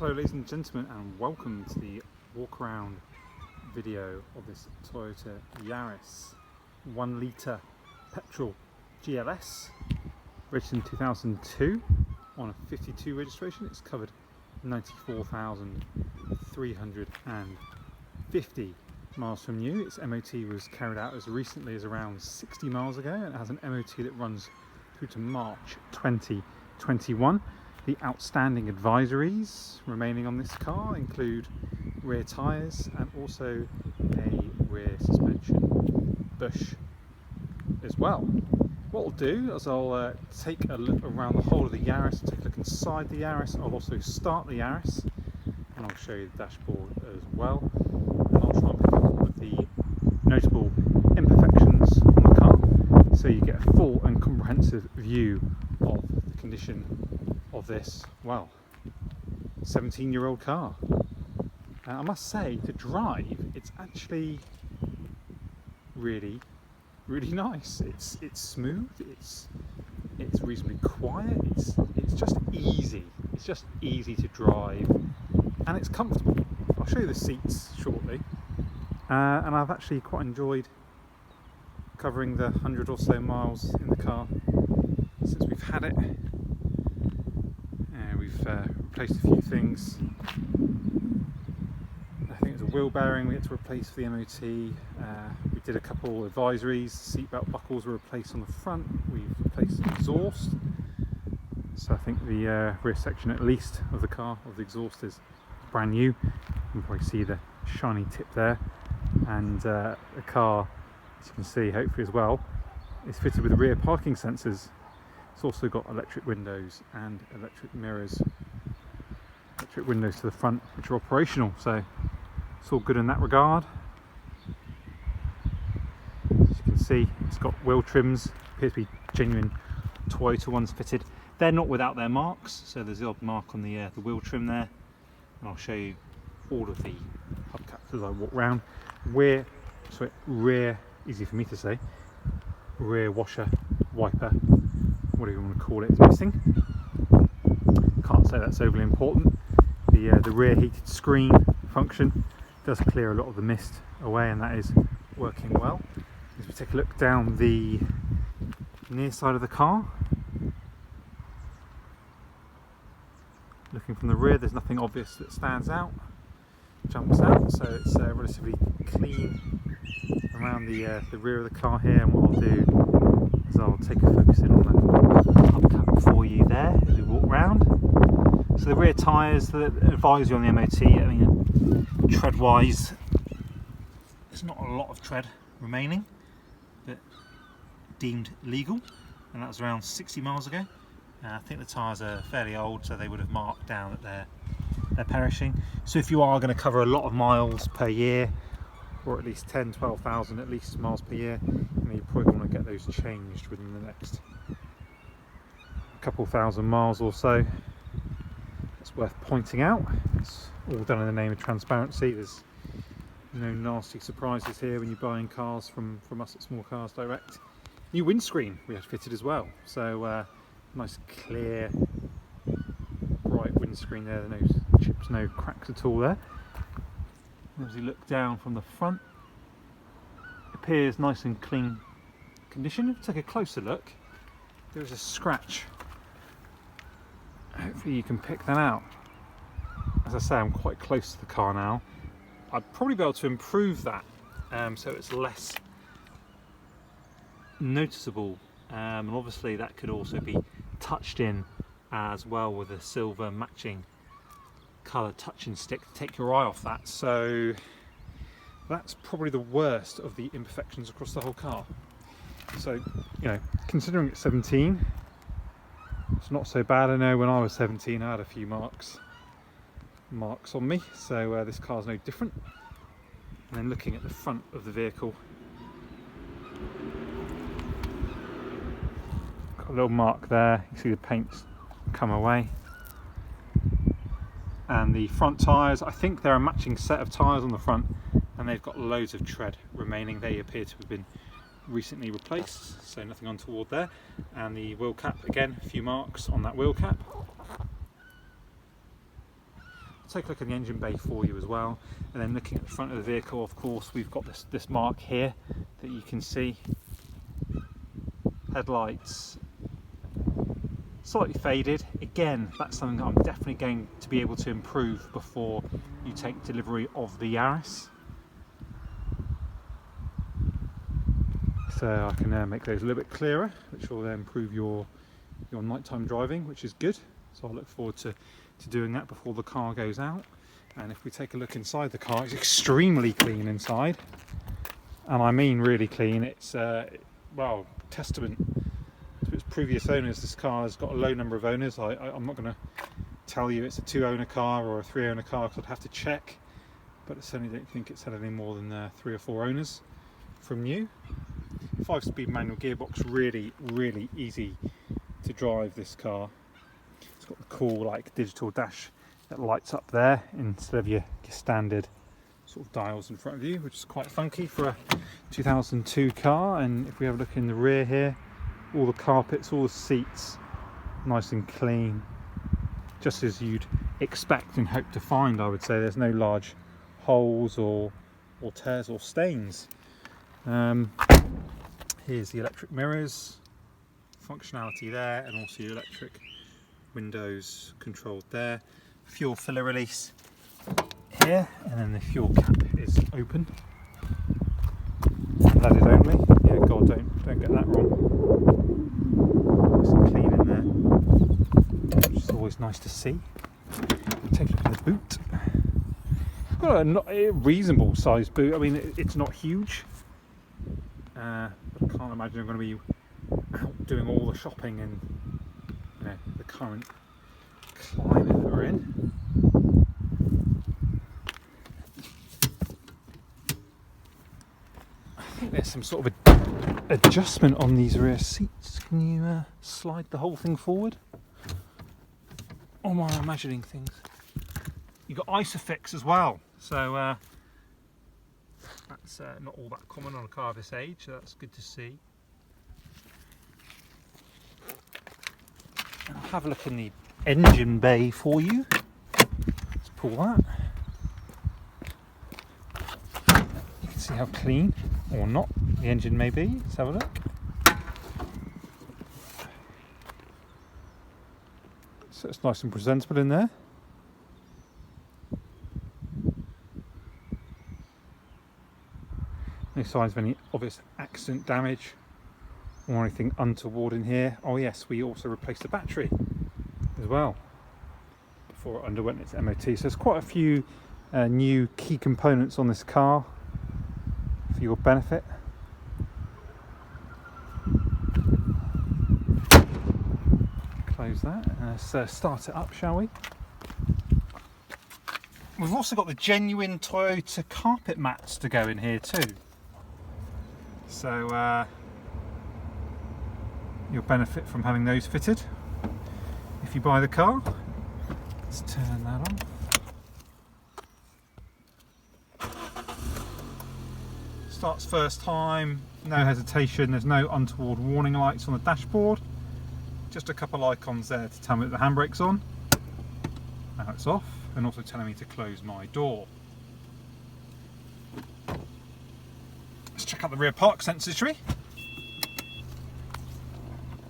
Hello ladies and gentlemen, and welcome to the walk around video of this Toyota Yaris 1 litre petrol GLS, registered in 2002 on a 52 registration. It's covered 94,350 miles from new. Its MOT was carried out as recently as around 60 miles ago, and it has an MOT that runs through to March 2021. The outstanding advisories remaining on this car include rear tyres and also a rear suspension bush as well. What I'll do is I'll take a look around the whole of the Yaris, take a look inside the Yaris. I'll also start the Yaris and I'll show you the dashboard as well. And I'll try and pick up all of the notable imperfections on the car so you get a full and comprehensive view of the condition of this, well, 17-year-old car. And I must say, to drive, it's actually really nice. It's smooth, it's reasonably quiet, it's just easy. It's just easy to drive, and it's comfortable. I'll show you the seats shortly. And I've actually quite enjoyed covering the 100 or so miles in the car since we've had it. We've replaced a few things. I think it's a wheel bearing we had to replace for the MOT. We did a couple advisories. Seatbelt buckles were replaced on the front. We've replaced the exhaust. So I think the rear section, at least, of the car, of the exhaust, is brand new. You can probably see the shiny tip there. And the car, as you can see, hopefully as well, is fitted with rear parking sensors. It's also got electric windows and electric mirrors, electric windows to the front, which are operational, so it's all good in that regard. As you can see, it's got wheel trims, appear to be genuine Toyota ones fitted. They're not without their marks, so there's the odd mark on the wheel trim there, and I'll show you all of the hubcaps as I walk round. Rear, easy for me to say, rear washer, wiper, whatever you want to call it, is missing. Can't say that's overly important. The rear heated screen function does clear a lot of the mist away, and that is working well. As we take a look down the near side of the car, looking from the rear, there's nothing obvious that stands out, jumps out, so it's relatively clean around the rear of the car here. And what I'll do is I'll take a focus in on the hubcap for you there as we walk round. So the rear tyres, the advisory on the MOT, I mean, tread wise, there's not a lot of tread remaining, but deemed legal, and that was around 60 miles ago. I think the tyres are fairly old, so they would have marked down that they're perishing. So if you are going to cover a lot of miles per year, or at least 10-12,000 at least miles per year, you probably want to get those changed within the next couple thousand miles or so. It's worth pointing out. It's all done in the name of transparency. There's no nasty surprises here when you're buying cars from us at Small Cars Direct. New windscreen we had fitted as well, so nice clear bright windscreen there. No chips, no cracks at all there. As you look down from the front, it appears nice and clean condition. If you take a closer look, there is a scratch. Hopefully you can pick that out. As I say, I'm quite close to the car now. I'd probably be able to improve that so it's less noticeable, and obviously that could also be touched in as well with a silver matching colour touching stick to take your eye off that. So that's probably the worst of the imperfections across the whole car. So, you know, considering it's 17, it's not so bad. I know when I was 17 I had a few marks on me, so this car's no different. And then looking at the front of the vehicle, got a little mark there. You can see the paint's come away. And the front tyres, I think they're a matching set of tyres on the front, and they've got loads of tread remaining. They appear to have been recently replaced, so nothing untoward there. And the wheel cap, again, a few marks on that wheel cap. take a look in the engine bay for you as well. And then looking at the front of the vehicle, of course, we've got this mark here that you can see. Headlights slightly faded. Again, that's something that I'm definitely going to be able to improve before you take delivery of the Yaris. So I can make those a little bit clearer, which will then improve your nighttime driving, which is good. So I look forward to doing that before the car goes out. And if we take a look inside the car, it's extremely clean inside, and I mean really clean. It's well, testament to its previous owners. This car has got a low number of owners. I'm not going to tell you it's a 2-owner car or a 3-owner car because I'd have to check, but I certainly don't think it's had any more than 3 or 4 owners from new. 5-speed manual gearbox, really easy to drive this car. It's got the cool like digital dash that lights up there instead of your standard sort of dials in front of you, which is quite funky for a 2002 car. And if we have a look in the rear here, all the carpets, all the seats, nice and clean, just as you'd expect and hope to find, I would say. There's no large holes or tears or stains. Here's the electric mirrors, functionality there, and also your electric windows controlled there. Fuel filler release here, and then the fuel cap is open. Leaded only. Yeah, God, don't get that wrong. Nice and clean in there, which is always nice to see. Take a look at the boot. Got a reasonable sized boot. I mean, it's not huge, but I can't imagine I'm going to be out doing all the shopping in the current climate that we're in. I think there's some sort of adjustment on these rear seats. Can you slide the whole thing forward? Or am I imagining things? You've got ISOFIX as well, so that's not all that common on a car of this age, so that's good to see. And I'll have a look in the engine bay for you. Let's pull that. You can see how clean or not the engine may be. Let's have a look. So it's nice and presentable in there. No signs of any obvious accident damage or anything untoward in here. Oh yes, we also replaced the battery as well before it underwent its MOT. So there's quite a few new key components on this car for your benefit. Close that and let's start it up, shall we? We've also got the genuine Toyota carpet mats to go in here too. So you'll benefit from having those fitted if you buy the car. Let's turn that on. Starts first time, no hesitation, there's no untoward warning lights on the dashboard. Just a couple icons there to tell me that the handbrake's on. Now it's off, and also telling me to close my door. Let's check out the rear park sensor tree.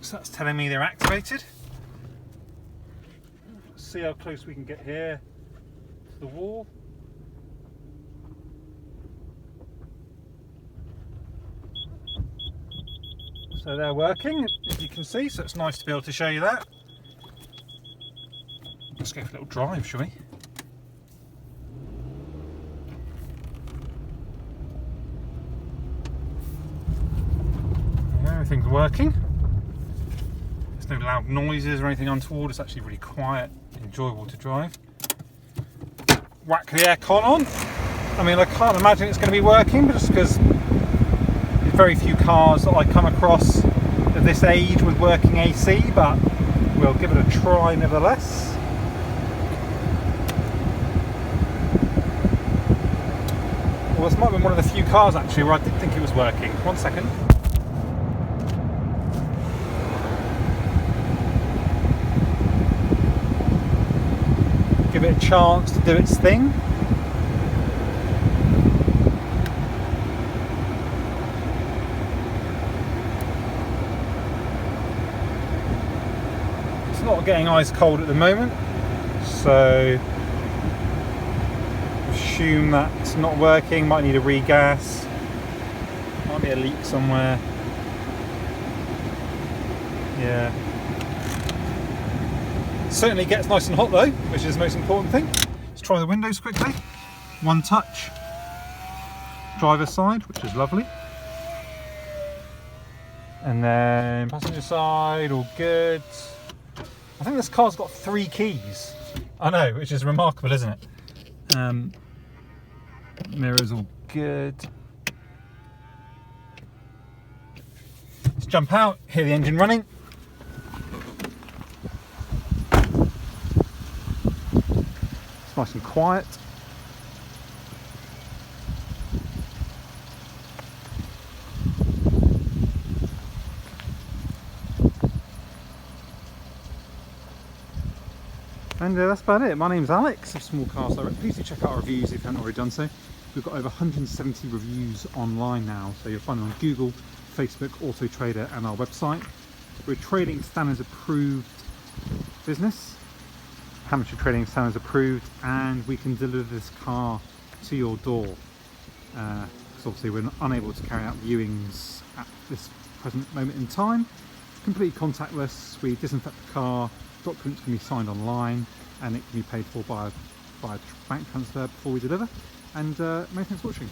So that's telling me they're activated. Let's see how close we can get here to the wall. So they're working, as you can see, so it's nice to be able to show you that. Let's go for a little drive, shall we? Yeah, everything's working. There's no loud noises or anything untoward. It's actually really quiet, enjoyable to drive. Whack the aircon on. I mean, I can't imagine it's going to be working, just because there's very few cars that I come across of this age with working AC, but we'll give it a try nevertheless. Well, this might be one of the few cars actually where I did think it was working. 1 second. give it a chance to do its thing. It's not getting ice cold at the moment, so assume that's not working. Might need a regas, might be a leak somewhere. Yeah. Certainly gets nice and hot though, which is the most important thing. Let's try the windows quickly. One touch. Driver's side, which is lovely. And then passenger side, all good. I think this car's got 3 keys. I know, which is remarkable, isn't it? Mirrors all good. Let's jump out, hear the engine running. It's nice and quiet. And that's about it. My name's Alex of Small Cars Direct. Please do check out our reviews if you haven't already done so. We've got over 170 reviews online now, so you'll find them on Google, Facebook, Auto Trader and our website. We're a trading standards approved business, Hampshire trading standards approved, and we can deliver this car to your door. Because obviously we're unable to carry out viewings at this present moment in time. Completely contactless. We disinfect the car, documents can be signed online, and it can be paid for by a bank transfer before we deliver. And many thanks for watching.